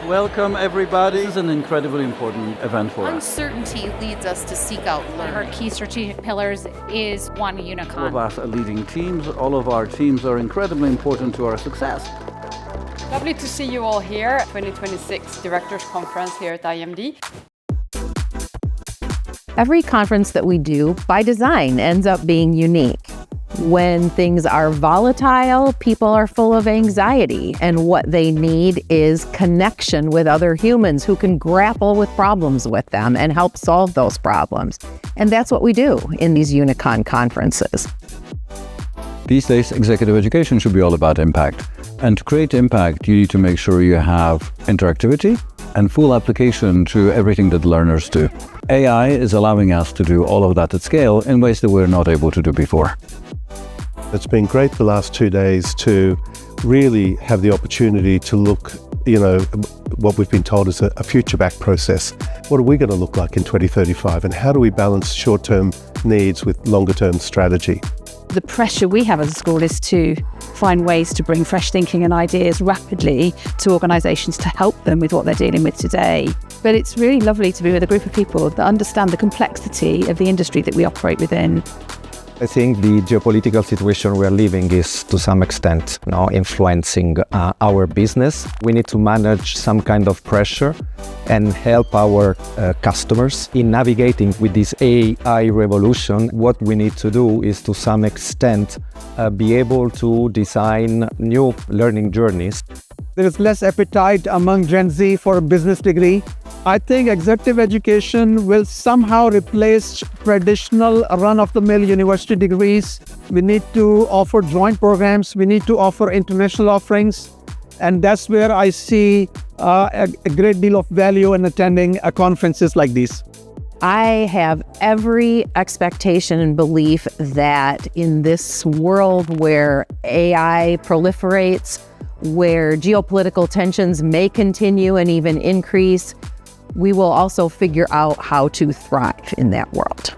Welcome, everybody. This is an incredibly important event for us. Uncertainty leads us to seek out learning. Our key strategic pillars is One UNICON. All of us are leading teams. All of our teams are incredibly important to our success. Lovely to see you all here. 2026 Directors Conference here at IMD. Every conference that we do, by design, ends up being unique. When things are volatile, people are full of anxiety, and what they need is connection with other humans who can grapple with problems with them and help solve those problems. And that's what we do in these UNICON conferences. These days, executive education should be all about impact. And to create impact, you need to make sure you have interactivity and full application to everything that learners do. AI is allowing us to do all of that at scale in ways that we're not able to do before. It's been great the last 2 days to really have the opportunity to look, what we've been told is a future-back process. What are we going to look like in 2035, and how do we balance short-term needs with longer-term strategy? The pressure we have as a school is to find ways to bring fresh thinking and ideas rapidly to organisations to help them with what they're dealing with today. But it's really lovely to be with a group of people that understand the complexity of the industry that we operate within. I think the geopolitical situation we are living is to some extent influencing our business. We need to manage some kind of pressure and help our customers in navigating with this AI revolution. What we need to do is to some extent be able to design new learning journeys. There is less appetite among Gen Z for a business degree. I think executive education will somehow replace traditional run-of-the-mill university degrees. We need to offer joint programs. We need to offer international offerings. And that's where I see a great deal of value in attending conferences like these. I have every expectation and belief that in this world where AI proliferates, where geopolitical tensions may continue and even increase, we will also figure out how to thrive in that world.